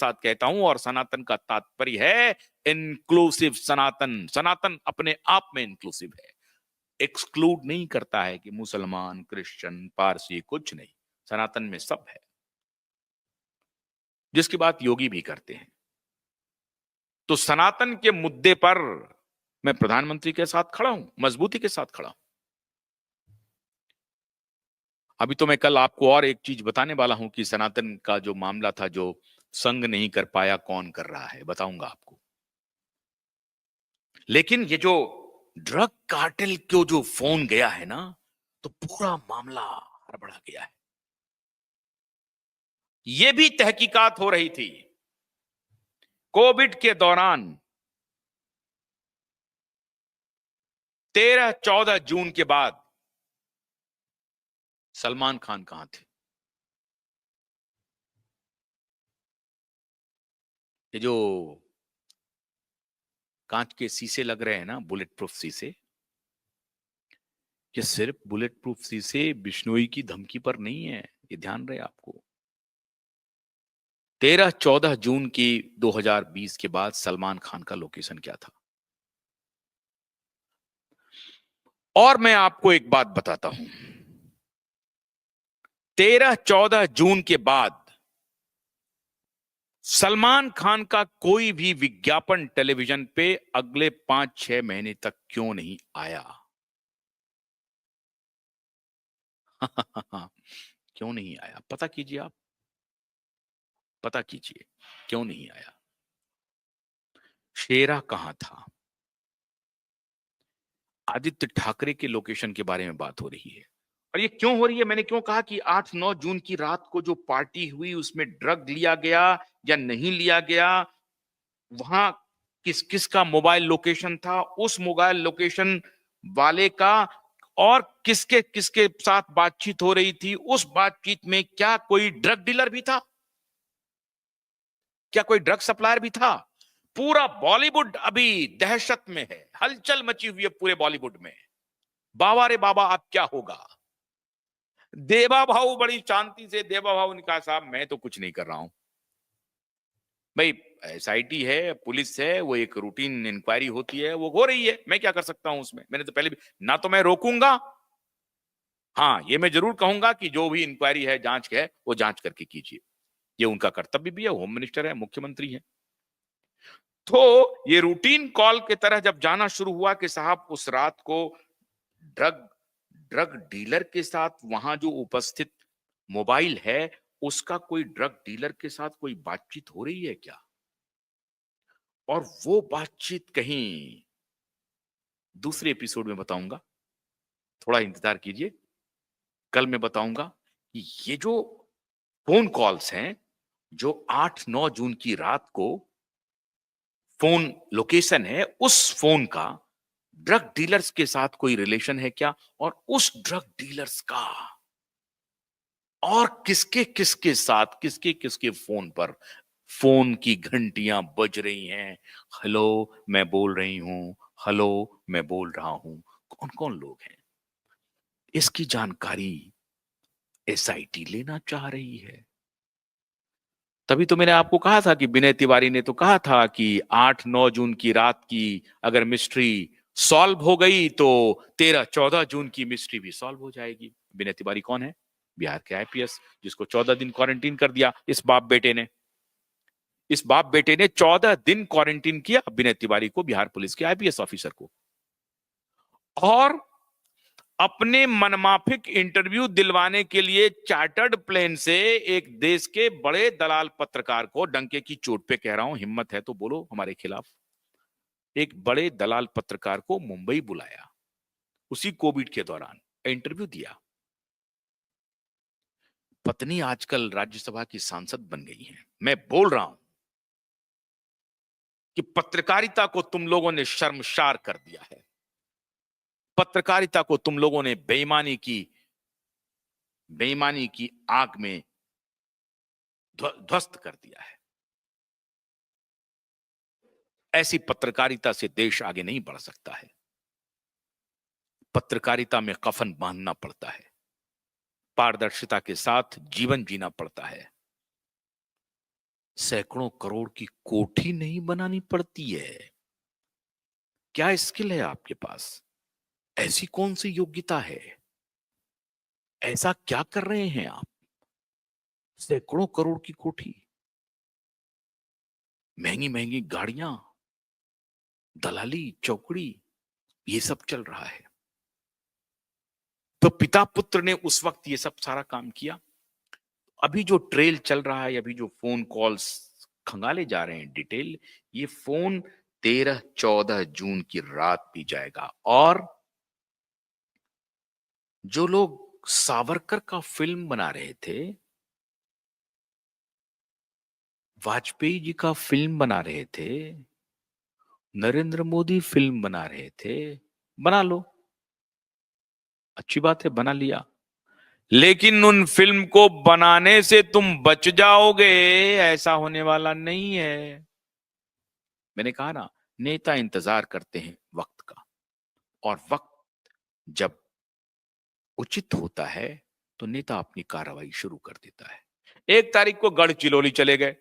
साथ कहता हूं, और सनातन का तात्पर्य है इंक्लूसिव सनातन। सनातन अपने आप में इंक्लूसिव है, एक्सक्लूड नहीं करता है कि मुसलमान, क्रिश्चियन, पारसी, कुछ नहीं। सनातन में सब है, जिसकी बात योगी भी करते हैं। तो सनातन के मुद्दे पर मैं प्रधानमंत्री के साथ खड़ा हूं, मजबूती के साथ खड़ा हूं। अभी तो मैं कल आपको और एक चीज बताने वाला हूं कि सनातन का जो मामला था, जो संग नहीं कर पाया, कौन कर रहा है, बताऊंगा आपको। लेकिन ये जो ड्रग कार्टेल को जो फोन गया है ना, तो पूरा मामला हड़बड़ा गया है। ये भी तहकीकात हो रही थी कोविड के दौरान। 13-14 जून के बाद सलमान खान कहां थे? ये जो कांच के शीशे लग रहे हैं ना, बुलेट प्रूफ शीशे, ये सिर्फ बुलेट प्रूफ शीशे बिश्नोई की धमकी पर नहीं है, ये ध्यान रहे आपको। 13-14 जून की 2020 के बाद सलमान खान का लोकेशन क्या था? और मैं आपको एक बात बताता हूं, 13-14 जून के बाद सलमान खान का कोई भी विज्ञापन टेलीविजन पे अगले 5-6 महीने तक क्यों नहीं आया? क्यों नहीं आया? पता कीजिए आप, पता कीजिए क्यों नहीं आया। शेरा कहां था? आदित्य ठाकरे के लोकेशन के बारे में बात हो रही है। और ये क्यों हो रही है? मैंने क्यों कहा कि 8-9 जून की रात को जो पार्टी हुई उसमें ड्रग लिया गया या नहीं लिया गया, वहां किस किस का मोबाइल लोकेशन था, उस मोबाइल लोकेशन वाले का और किसके किसके साथ बातचीत हो रही थी, उस बातचीत में क्या कोई ड्रग डीलर भी था, क्या कोई ड्रग सप्लायर भी था? पूरा बॉलीवुड अभी दहशत में है, हलचल मची हुई है पूरे बॉलीवुड में। बाबा रे बाबा अब क्या होगा? देवा भाऊ बड़ी शांति से, देवा भाऊ ने कहा साहब मैं तो कुछ नहीं कर रहा हूं भाई, एसआईटी है, पुलिस है, वो एक रूटीन इंक्वायरी होती है, वो हो रही है, मैं क्या कर सकता हूं उसमें? मैंने तो पहले भी ना, तो मैं रोकूंगा, हाँ ये मैं जरूर कहूंगा कि जो भी इंक्वायरी है, जांच है, वो जांच करके कीजिए, ये उनका कर्तव्य भी है, होम मिनिस्टर है, मुख्यमंत्री है। तो ये रूटीन कॉल की तरह जब जाना शुरू हुआ कि साहब उस रात को ड्रग ड्रग डीलर के साथ वहां जो उपस्थित मोबाइल है, उसका कोई ड्रग डीलर के साथ कोई बातचीत हो रही है क्या? और वो बातचीत कहीं दूसरे एपिसोड में बताऊंगा, थोड़ा इंतजार कीजिए, कल मैं बताऊंगा कि ये जो फोन कॉल्स हैं, जो 8-9 जून की रात को फोन लोकेशन है, उस फोन का ड्रग डीलर्स के साथ कोई रिलेशन है क्या, और उस ड्रग डीलर्स का और किसके किसके साथ, किसके किसके फोन पर फोन की घंटियां बज रही हैं, हेलो मैं बोल रही हूं, हेलो मैं बोल रहा हूं, कौन कौन लोग हैं, इसकी जानकारी एसआईटी लेना चाह रही है। तभी तो मैंने आपको कहा था कि विनय तिवारी ने तो कहा था कि 8-9 जून की रात की अगर मिस्ट्री सॉल्व हो गई तो 13-14 जून की मिस्ट्री भी सॉल्व हो जाएगी। विनय तिवारी कौन है? बिहार के आईपीएस, जिसको 14 दिन क्वारंटीन कर दिया इस बाप बेटे ने। इस बाप बेटे ने 14 दिन क्वारंटीन किया विनय तिवारी को, बिहार पुलिस के आईपीएस ऑफिसर को, और अपने मनमाफिक इंटरव्यू दिलवाने के लिए चार्टर्ड प्लेन से एक देश के बड़े दलाल पत्रकार को, डंके की चोट पे कह रहा हूं, हिम्मत है तो बोलो हमारे खिलाफ, एक बड़े दलाल पत्रकार को मुंबई बुलाया, उसी कोविड के दौरान इंटरव्यू दिया। पत्नी आजकल राज्यसभा की सांसद बन गई है। मैं बोल रहा हूं कि पत्रकारिता को तुम लोगों ने शर्मसार कर दिया है, पत्रकारिता को तुम लोगों ने बेईमानी की आग में ध्वस्त कर दिया है। ऐसी पत्रकारिता से देश आगे नहीं बढ़ सकता है। पत्रकारिता में कफन बांधना पड़ता है, पारदर्शिता के साथ जीवन जीना पड़ता है। सैकड़ों करोड़ की कोठी नहीं बनानी पड़ती है। क्या स्किल है आपके पास? ऐसी कौन सी योग्यता है? ऐसा क्या कर रहे हैं आप? सैकड़ों करोड़ की कोठी, महंगी महंगी गाड़ियां, दलाली, चौकड़ी, ये सब चल रहा है। तो पिता पुत्र ने उस वक्त ये सब सारा काम किया। अभी जो ट्रेल चल रहा है, अभी जो फोन कॉल्स खंगाले जा रहे हैं डिटेल, ये फोन 13-14 जून की रात भी जाएगा। और जो लोग सावरकर का फिल्म बना रहे थे, वाजपेयी जी का फिल्म बना रहे थे, नरेंद्र मोदी फिल्म बना रहे थे, बना लो, अच्छी बात है, बना लिया। लेकिन उन फिल्म को बनाने से तुम बच जाओगे, ऐसा होने वाला नहीं है। मैंने कहा ना, नेता इंतजार करते हैं वक्त का, और वक्त जब उचित होता है तो नेता अपनी कार्रवाई शुरू कर देता है। 1 तारीख को गढ़चिरौली चले गए,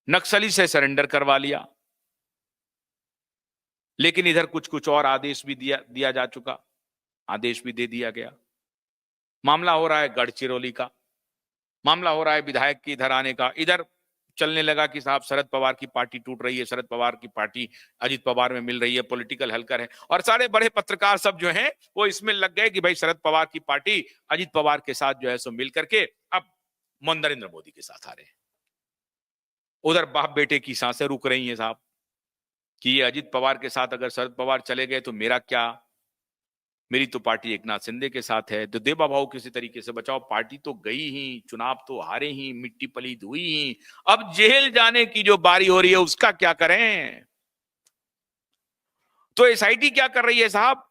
नक्सली से सरेंडर करवा लिया, लेकिन इधर कुछ कुछ और आदेश भी दिया जा चुका, आदेश भी दे दिया गया। मामला हो रहा है गढ़चिरौली का, मामला हो रहा है विधायक के इधर आने का। इधर चलने लगा कि साहब शरद पवार की पार्टी टूट रही है, शरद पवार की पार्टी अजित पवार में मिल रही है, पॉलिटिकल हलकर है। और सारे बड़े पत्रकार सब जो हैं वो इसमें लग गए कि भाई शरद पवार की पार्टी अजित पवार के साथ जो है सो मिल करके अब नरेंद्र मोदी के साथ आ रहे हैं। उधर बाप बेटे की सांसें रुक रही हैं साहब, कि ये अजित पवार के साथ अगर शरद पवार चले गए तो मेरा क्या, मेरी तो पार्टी एकनाथ शिंदे के साथ है, तो देवा भाव किसी तरीके से बचाओ। पार्टी तो गई ही, चुनाव तो हारे ही, मिट्टी पलीद हुई ही, अब जेल जाने की जो बारी हो रही है उसका क्या करें? तो एसआईटी क्या कर रही है साहब?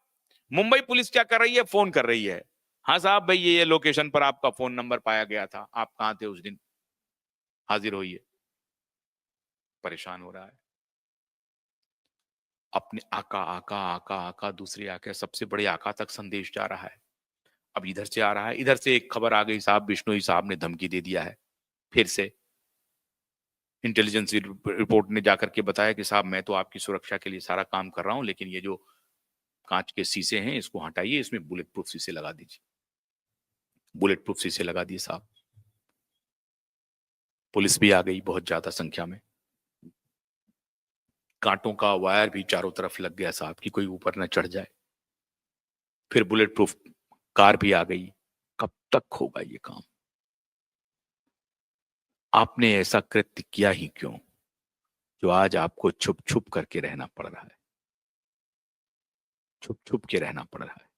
मुंबई पुलिस क्या कर रही है? फोन कर रही है, हाँ साहब भाई ये लोकेशन पर आपका फोन नंबर पाया गया था, आप कहां थे उस दिन, हाजिर होइए। परेशान हो रहा है, अपने आका आका आका आका, दूसरे आका, सबसे बड़े आका तक संदेश जा रहा है। अब इधर से आ रहा है, इधर से एक खबर आ गई साहब, बिश्नोई साहब ने धमकी दे दिया है, फिर से इंटेलिजेंस रिपोर्ट ने जाकर के बताया कि साहब मैं तो आपकी सुरक्षा के लिए सारा काम कर रहा हूं, लेकिन ये जो कांच के शीशे हैं इसको हटाइए, इसमें बुलेट प्रूफ शीशे लगा दीजिए। बुलेट प्रूफ शीशे लगा दिए साहब। पुलिस भी आ गई बहुत ज्यादा संख्या में, कांटों का वायर भी चारों तरफ लग गया साहब कि कोई ऊपर न चढ़ जाए। फिर बुलेट प्रूफ कार भी आ गई। कब तक होगा ये काम? आपने ऐसा कृत्य किया ही क्यों जो आज आपको छुप छुप करके रहना पड़ रहा है? छुप छुप के रहना पड़ रहा है।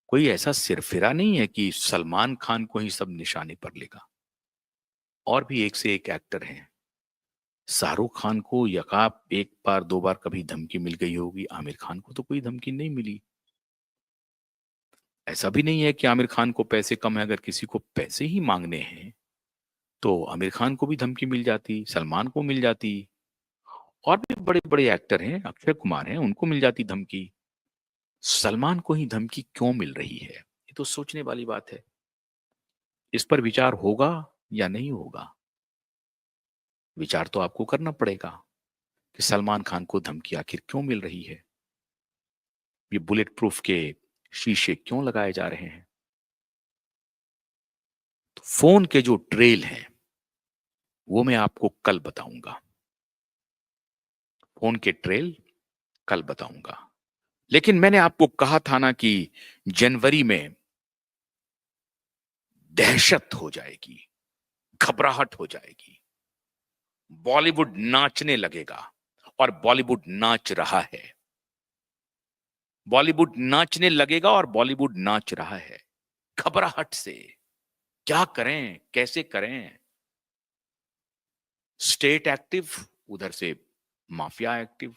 कोई ऐसा सिरफिरा नहीं है कि सलमान खान को ही सब निशाने पर लेगा। और भी एक से एक एक्टर हैं। शाहरुख खान को यकाप एक बार दो बार कभी धमकी मिल गई होगी, आमिर खान को तो कोई धमकी नहीं मिली। ऐसा भी नहीं है कि आमिर खान को पैसे कम है, अगर किसी को पैसे ही मांगने हैं तो आमिर खान को भी धमकी मिल जाती, सलमान को मिल जाती, और भी बड़े बड़े एक्टर हैं, अक्षय कुमार हैं, उनको मिल जाती धमकी। सलमान को ही धमकी क्यों मिल रही है? ये तो सोचने वाली बात है। इस पर विचार होगा या नहीं होगा? विचार तो आपको करना पड़ेगा कि सलमान खान को धमकी आखिर क्यों मिल रही है, ये बुलेट प्रूफ के शीशे क्यों लगाए जा रहे हैं। तो फोन के जो ट्रेल हैं वो मैं आपको कल बताऊंगा, फोन के ट्रेल कल बताऊंगा। लेकिन मैंने आपको कहा था ना कि जनवरी में दहशत हो जाएगी, घबराहट हो जाएगी, बॉलीवुड नाचने लगेगा, और बॉलीवुड नाच रहा है। बॉलीवुड नाचने लगेगा और बॉलीवुड नाच रहा है घबराहट से। क्या करें, कैसे करें? स्टेट एक्टिव, उधर से माफिया एक्टिव,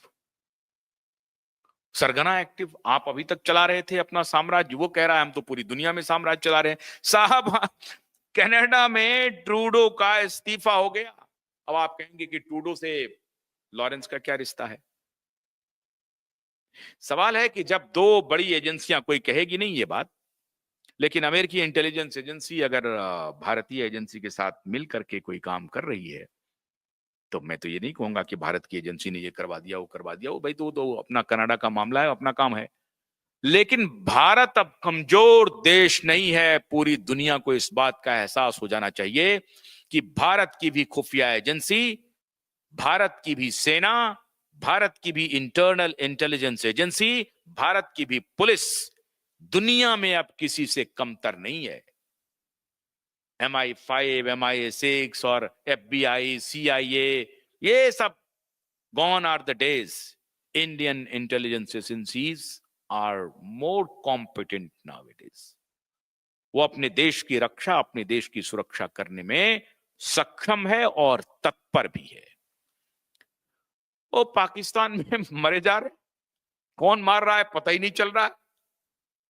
सरगना एक्टिव। आप अभी तक चला रहे थे अपना साम्राज्य, वो कह रहा है हम तो पूरी दुनिया में साम्राज्य चला रहे हैं। साहब कनाडा में ट्रूडो का इस्तीफा हो गया। अब आप कहेंगे कि ट्रूडो से लॉरेंस का क्या रिश्ता है? सवाल है कि जब दो बड़ी एजेंसियां, कोई कहेगी नहीं ये बात, लेकिन अमेरिकी इंटेलिजेंस एजेंसी अगर भारतीय एजेंसी के साथ मिल करके कोई काम कर रही है, तो मैं तो ये नहीं कहूंगा कि भारत की एजेंसी ने ये करवा दिया, वो करवा दिया, वो भाई तो अपना कनाडा का मामला है, अपना काम है। लेकिन भारत अब कमजोर देश नहीं है। पूरी दुनिया को इस बात का एहसास हो जाना चाहिए कि भारत की भी खुफिया एजेंसी, भारत की भी सेना, भारत की भी इंटरनल इंटेलिजेंस एजेंसी, भारत की भी पुलिस दुनिया में अब किसी से कमतर नहीं है। MI5, MI6 और FBI, CIA, ये सब gone are the days. Indian intelligence agencies are more competent nowadays. वो अपने देश की रक्षा, अपने देश की सुरक्षा करने में सक्षम है और तत्पर भी है। वो पाकिस्तान में मरे जा रहे, कौन मार रहा है पता ही नहीं चल रहा है,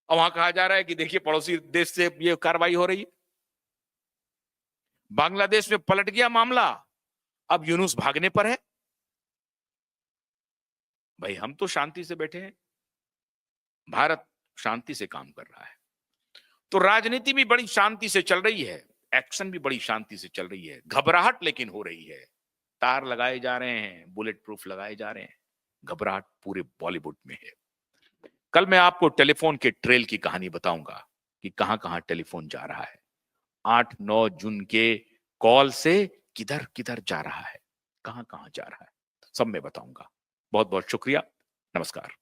और वहां कहा जा रहा है कि देखिए पड़ोसी देश से ये कार्रवाई हो रही है। बांग्लादेश में पलट गया मामला, अब यूनुस भागने पर है। भाई हम तो शांति से बैठे हैं, भारत शांति से काम कर रहा है। तो राजनीति भी बड़ी शांति से चल रही है, एक्शन भी बड़ी शांति से चल रही है। घबराहट लेकिन हो रही है, तार लगाए जा रहे हैं, बुलेट प्रूफ लगाए जा रहे हैं। घबराहट पूरे बॉलीवुड में है। कल मैं आपको टेलीफोन के ट्रेल की कहानी बताऊंगा कि कहां कहां टेलीफोन जा रहा है। 8-9 जून के कॉल से किधर किधर जा रहा है, कहां कहां जा रहा है, सब मैं बताऊंगा। बहुत बहुत शुक्रिया, नमस्कार।